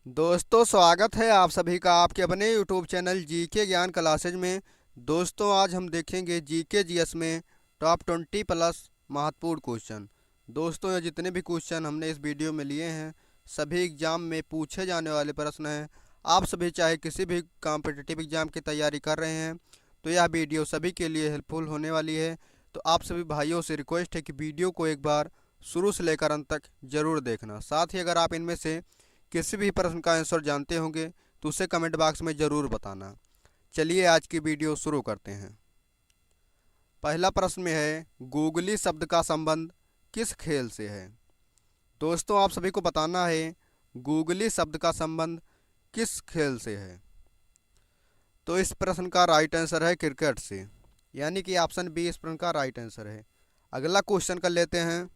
दोस्तों स्वागत है आप सभी का आपके अपने यूट्यूब चैनल जीके ज्ञान क्लासेज में। दोस्तों आज हम देखेंगे जीके जीएस में टॉप 20 प्लस महत्वपूर्ण क्वेश्चन। दोस्तों ये जितने भी क्वेश्चन हमने इस वीडियो में लिए हैं सभी एग्ज़ाम में पूछे जाने वाले प्रश्न हैं। आप सभी चाहे किसी भी कॉम्पिटिटिव एग्ज़ाम की तैयारी कर रहे हैं तो यह वीडियो सभी के लिए हेल्पफुल होने वाली है। तो आप सभी भाइयों से रिक्वेस्ट है कि वीडियो को एक बार शुरू से लेकर अंत तक ज़रूर देखना। साथ ही अगर आप इनमें से किसी भी प्रश्न का आंसर जानते होंगे तो उसे कमेंट बॉक्स में ज़रूर बताना। चलिए आज की वीडियो शुरू करते हैं। पहला प्रश्न में है गूगली शब्द का संबंध किस खेल से है। दोस्तों आप सभी को बताना है गूगली शब्द का संबंध किस खेल से है। तो इस प्रश्न का राइट आंसर है क्रिकेट से, यानी कि ऑप्शन बी इस प्रश्न का राइट आंसर है। अगला क्वेश्चन कर लेते हैं।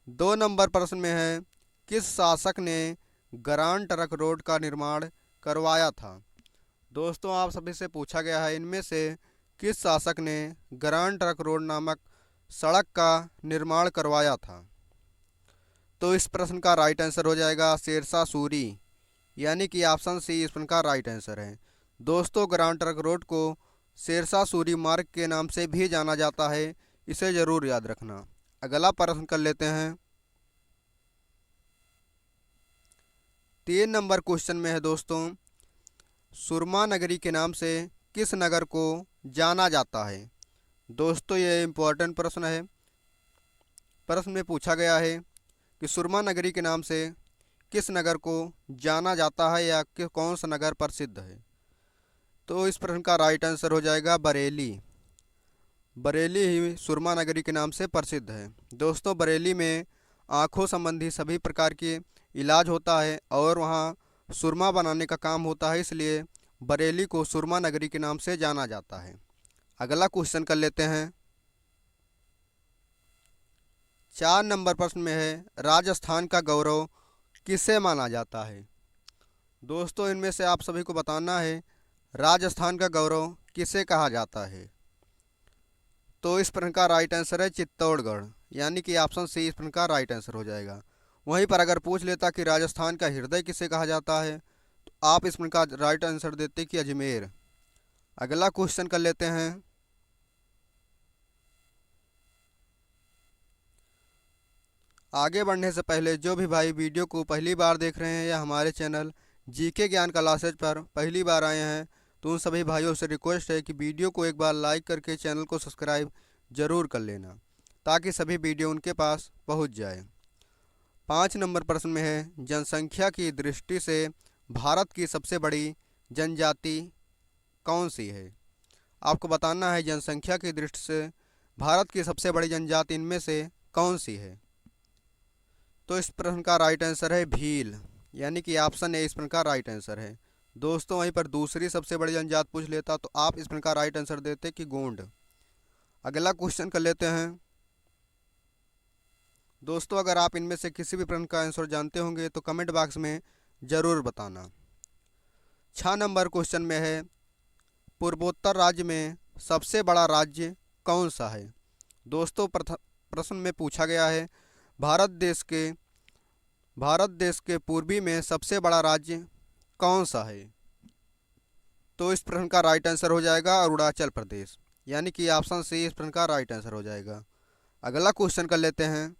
2 नंबर प्रश्न में है किस शासक ने ग्रांड ट्रंक रोड का निर्माण करवाया था। दोस्तों आप सभी से पूछा गया है इनमें से किस शासक ने ग्रांड ट्रंक रोड नामक सड़क का निर्माण करवाया था। तो इस प्रश्न का राइट आंसर हो जाएगा शेरशाह सूरी, यानी कि ऑप्शन सी इस प्रश्न का राइट आंसर है। दोस्तों ग्रांड ट्रंक रोड को शेरशाह सूरी मार्ग के नाम से भी जाना जाता है, इसे ज़रूर याद रखना। अगला प्रश्न कर लेते हैं। 3 नंबर क्वेश्चन में है दोस्तों सुरमा नगरी के नाम से किस नगर को जाना जाता है। दोस्तों ये इम्पोर्टेंट प्रश्न है। प्रश्न में पूछा गया है कि सुरमा नगरी के नाम से किस नगर को जाना जाता है या कि कौन सा नगर प्रसिद्ध है। तो इस प्रश्न का राइट आंसर हो जाएगा बरेली। बरेली ही सुरमा नगरी के नाम से प्रसिद्ध है। दोस्तों बरेली में आँखों संबंधी सभी प्रकार के इलाज होता है और वहाँ सुरमा बनाने का काम होता है, इसलिए बरेली को सुरमा नगरी के नाम से जाना जाता है। अगला क्वेश्चन कर लेते हैं। 4 नंबर प्रश्न में है राजस्थान का गौरव किसे माना जाता है। दोस्तों इनमें से आप सभी को बताना है राजस्थान का गौरव किसे कहा जाता है। तो इस प्रश्न का राइट आंसर है चित्तौड़गढ़, यानी कि ऑप्शन सी इस प्रश्न का राइट आंसर हो जाएगा। वहीं पर अगर पूछ लेता कि राजस्थान का हृदय किसे कहा जाता है तो आप इस प्रश्न का राइट आंसर देते कि अजमेर। अगला क्वेश्चन कर लेते हैं। आगे बढ़ने से पहले जो भी भाई वीडियो को पहली बार देख रहे हैं या हमारे चैनल जीके ज्ञान क्लासेज पर पहली बार आए हैं तो उन सभी भाइयों से रिक्वेस्ट है कि वीडियो को एक बार लाइक करके चैनल को सब्सक्राइब ज़रूर कर लेना ताकि सभी वीडियो उनके पास पहुंच जाए। 5 नंबर प्रश्न में है जनसंख्या की दृष्टि से भारत की सबसे बड़ी जनजाति कौन सी है। आपको बताना है जनसंख्या की दृष्टि से भारत की सबसे बड़ी जनजाति इनमें से कौन सी है। तो इस प्रश्न का राइट आंसर है भील, यानी कि ऑप्शन ए इस प्रश्न का राइट आंसर है। दोस्तों वहीं पर दूसरी सबसे बड़ी जनजाति पूछ लेता तो आप इस प्रश्न का राइट आंसर देते कि गोंड। अगला क्वेश्चन कर लेते हैं। दोस्तों अगर आप इनमें से किसी भी प्रश्न का आंसर जानते होंगे तो कमेंट बॉक्स में ज़रूर बताना। 6 नंबर क्वेश्चन में है पूर्वोत्तर राज्य में सबसे बड़ा राज्य कौन सा है। दोस्तों प्रश्न में पूछा गया है भारत देश के पूर्वी में सबसे बड़ा राज्य कौन सा है। तो इस प्रश्न का राइट आंसर हो जाएगा अरुणाचल प्रदेश, यानी कि ऑप्शन सी इस प्रश्न का राइट आंसर हो जाएगा। अगला क्वेश्चन कर लेते हैं।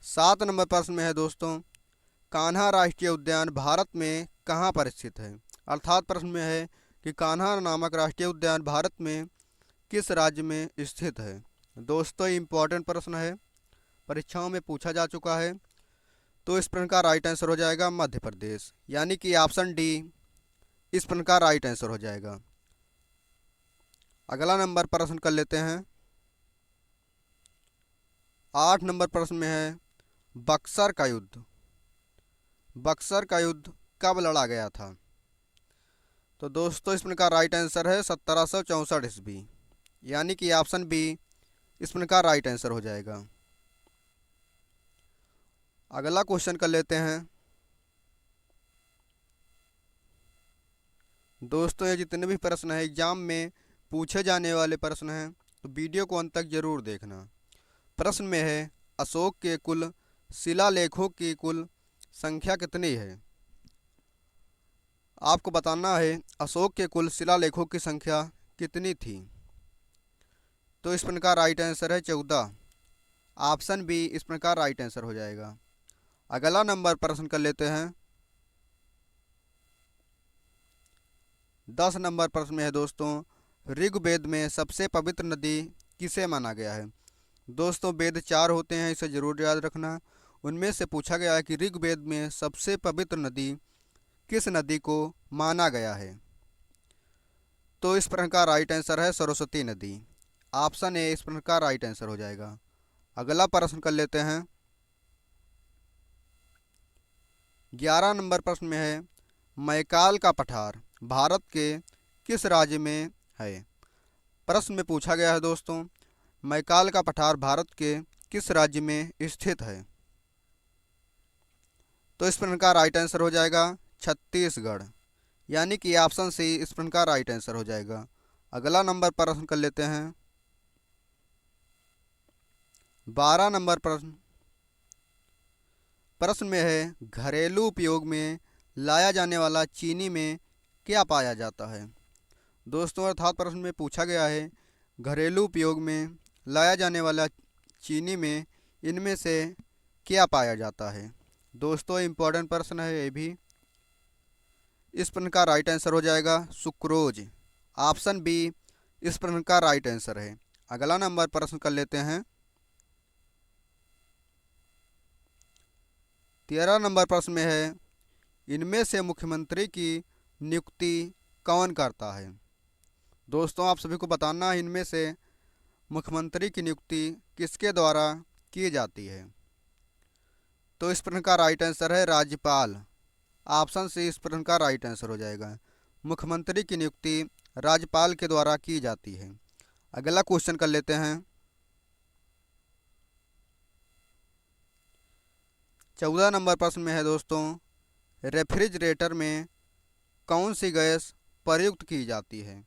7 नंबर प्रश्न में है दोस्तों कान्हा राष्ट्रीय उद्यान भारत में कहाँ पर स्थित है। अर्थात प्रश्न में है कि कान्हा नामक राष्ट्रीय उद्यान भारत में किस राज्य में स्थित है। दोस्तों इम्पोर्टेंट प्रश्न है, परीक्षाओं में पूछा जा चुका है। तो इस प्रश्न का राइट आंसर हो जाएगा मध्य प्रदेश, यानी कि ऑप्शन डी इस प्रश्न का राइट आंसर हो जाएगा। अगला नंबर प्रश्न कर लेते हैं। 8 नंबर प्रश्न में है बक्सर का युद्ध कब लड़ा गया था। तो दोस्तों इस प्रश्न का राइट आंसर है 1764 ईस्वी, यानी कि ऑप्शन बी इस प्रश्न का राइट आंसर हो जाएगा। अगला क्वेश्चन कर लेते हैं। दोस्तों ये जितने भी प्रश्न हैं एग्जाम में पूछे जाने वाले प्रश्न हैं तो वीडियो को अंत तक जरूर देखना। प्रश्न में है अशोक के कुल शिलालेखों की कुल संख्या कितनी है? आपको बताना है अशोक के कुल शिलालेखों की संख्या कितनी थी। तो इस प्रकार राइट आंसर है 14। ऑप्शन बी इस प्रकार राइट आंसर हो जाएगा। अगला नंबर प्रश्न कर लेते हैं। 10 नंबर प्रश्न में है दोस्तों, ऋग्वेद में सबसे पवित्र नदी किसे माना गया है? दोस्तों वेद 4 होते हैं, इसे जरूर याद रखना। उनमें से पूछा गया है कि ऋग्वेद में सबसे पवित्र नदी किस नदी को माना गया है? तो इस प्रश्न का राइट आंसर है सरस्वती नदी। ऑप्शन ए इस प्रश्न का राइट आंसर हो जाएगा। अगला प्रश्न कर लेते हैं। 11 नंबर प्रश्न में है, मैकाल का पठार भारत के किस राज्य में है? प्रश्न में पूछा गया है दोस्तों, मैकाल का पठार भारत के किस राज्य में स्थित है? तो इस प्रश्न का राइट आंसर हो जाएगा छत्तीसगढ़, यानी कि ऑप्शन सी इस प्रश्न का राइट आंसर हो जाएगा। अगला नंबर प्रश्न कर लेते हैं। 12 नंबर प्रश्न में है, घरेलू उपयोग में लाया जाने वाला चीनी में क्या पाया जाता है? दोस्तों अर्थात प्रश्न में पूछा गया है घरेलू उपयोग में लाया जाने वाला चीनी में इनमें से क्या पाया जाता है? दोस्तों इम्पोर्टेंट प्रश्न है ये भी। इस प्रश्न का राइट आंसर हो जाएगा सुक्रोज। ऑप्शन बी इस प्रश्न का राइट आंसर है। अगला नंबर प्रश्न कर लेते हैं। 13 नंबर प्रश्न में है, इनमें से मुख्यमंत्री की नियुक्ति कौन करता है? दोस्तों आप सभी को बताना है इनमें से मुख्यमंत्री की नियुक्ति किसके द्वारा की जाती है? तो इस प्रश्न का राइट आंसर है राज्यपाल। ऑप्शन सी इस प्रश्न का राइट आंसर हो जाएगा। मुख्यमंत्री की नियुक्ति राज्यपाल के द्वारा की जाती है। अगला क्वेश्चन कर लेते हैं। 14 नंबर प्रश्न में है दोस्तों, रेफ्रिजरेटर में कौन सी गैस प्रयुक्त की जाती है?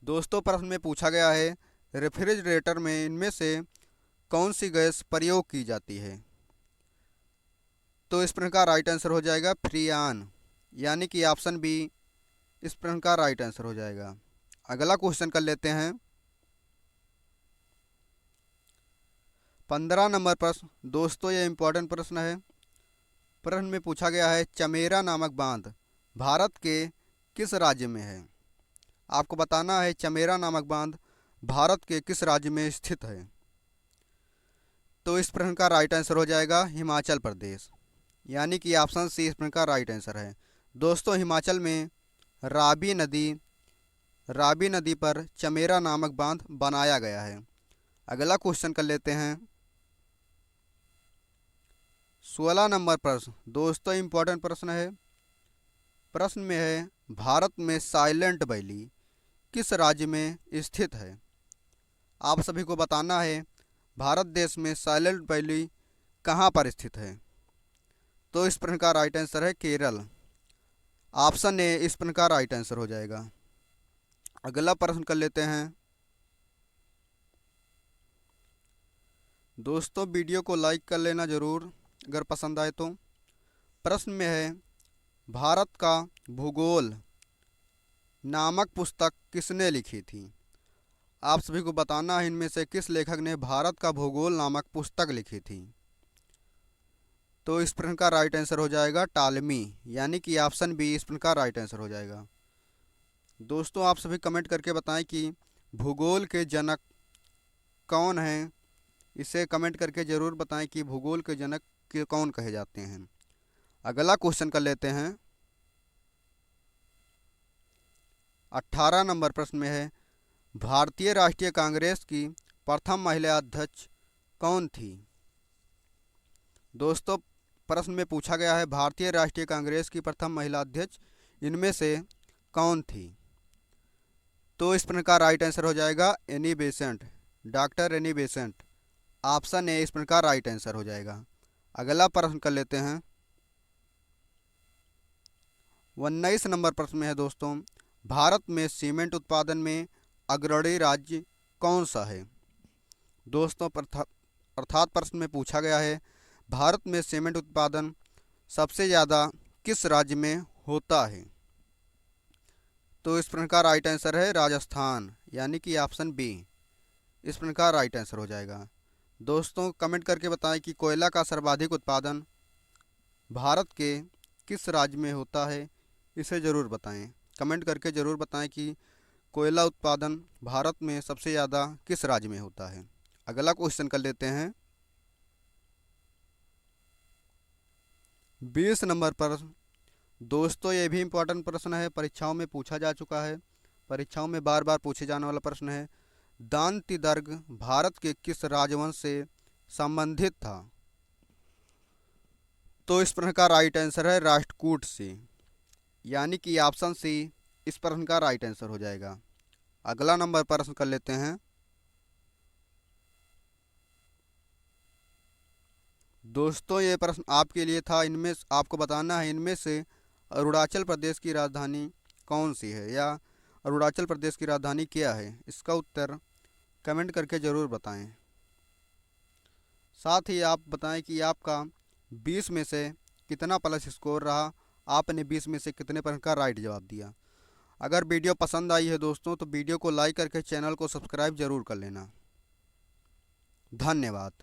दोस्तों प्रश्न में पूछा गया है रेफ्रिजरेटर में इनमें से कौन सी गैस प्रयोग की जाती है? तो इस प्रश्न का राइट आंसर हो जाएगा फ्रियान, यानी कि ऑप्शन बी इस प्रश्न का राइट आंसर हो जाएगा। अगला क्वेश्चन कर लेते हैं। 15 नंबर प्रश्न दोस्तों ये इम्पोर्टेंट प्रश्न है। प्रश्न में पूछा गया है चमेरा नामक बांध भारत के किस राज्य में है? आपको बताना है चमेरा नामक बांध भारत के किस राज्य में स्थित है? तो इस प्रश्न का राइट आंसर हो जाएगा हिमाचल प्रदेश, यानी कि ऑप्शन सी इस प्रश्न का राइट आंसर है। दोस्तों हिमाचल में रावी नदी पर चमेरा नामक बांध बनाया गया है। अगला क्वेश्चन कर लेते हैं। 16 नंबर प्रश्न दोस्तों इम्पोर्टेंट प्रश्न है। प्रश्न में है भारत में साइलेंट वैली किस राज्य में स्थित है? आप सभी को बताना है भारत देश में साइलेंट वैली कहाँ पर स्थित है? तो इस प्रश्न का राइट आंसर है केरल। ऑप्शन ए इस प्रश्न का राइट आंसर हो जाएगा। अगला प्रश्न कर लेते हैं। दोस्तों वीडियो को लाइक कर लेना ज़रूर अगर पसंद आए तो। प्रश्न में है भारत का भूगोल नामक पुस्तक किसने लिखी थी? आप सभी को बताना है इनमें से किस लेखक ने भारत का भूगोल नामक पुस्तक लिखी थी? तो इस प्रश्न का राइट आंसर हो जाएगा टालमी, यानी कि ऑप्शन बी इस प्रश्न का राइट आंसर हो जाएगा। दोस्तों आप सभी कमेंट करके बताएं कि भूगोल के जनक कौन हैं। इसे कमेंट करके ज़रूर बताएं कि भूगोल के जनक के कौन कहे जाते हैं। अगला क्वेश्चन कर लेते हैं। 18 नंबर प्रश्न में है भारतीय राष्ट्रीय कांग्रेस की प्रथम महिला अध्यक्ष कौन थी? दोस्तों प्रश्न में पूछा गया है भारतीय राष्ट्रीय कांग्रेस की प्रथम महिला अध्यक्ष इनमें से कौन थी? तो इस प्रश्न का राइट आंसर हो जाएगा Annie Besant, doctor Annie Besant. Option A इस प्रश्न का राइट आंसर हो जाएगा। अगला प्रश्न कर लेते हैं। 19 नंबर प्रश्न में है दोस्तों भारत में सीमेंट उत्पादन में अग्रणी राज्य कौन सा है? दोस्तों अर्थात प्रश्न में पूछा गया है भारत में सीमेंट उत्पादन सबसे ज़्यादा किस राज्य में होता है। तो इस प्रश्न का राइट आंसर है राजस्थान, यानी कि ऑप्शन बी इस प्रश्न का राइट आंसर हो जाएगा। दोस्तों कमेंट करके बताएं कि कोयला का सर्वाधिक उत्पादन भारत के किस राज्य में होता है, इसे ज़रूर बताएं। कमेंट करके ज़रूर बताएं कि कोयला उत्पादन भारत में सबसे ज़्यादा किस राज्य में होता है। अगला क्वेश्चन कर लेते हैं 20 नंबर पर। दोस्तों ये भी इम्पोर्टेंट प्रश्न है, परीक्षाओं में पूछा जा चुका है, परीक्षाओं में बार बार पूछे जाने वाला प्रश्न है। दांतिदर्ग भारत के किस राजवंश से संबंधित था। तो इस प्रश्न का राइट आंसर है राष्ट्रकूट से, यानी कि ऑप्शन सी इस प्रश्न का राइट आंसर हो जाएगा। अगला नंबर प्रश्न कर लेते हैं दोस्तों ये प्रश्न आपके लिए था। इनमें आपको बताना है इनमें से अरुणाचल प्रदेश की राजधानी कौन सी है, या अरुणाचल प्रदेश की राजधानी क्या है। इसका उत्तर कमेंट करके ज़रूर बताएं। साथ ही आप बताएं कि आपका 20 में से कितना प्लस स्कोर रहा, आपने 20 में से कितने प्रश्न का राइट जवाब दिया। अगर वीडियो पसंद आई है दोस्तों तो वीडियो को लाइक करके चैनल को सब्सक्राइब ज़रूर कर लेना। धन्यवाद।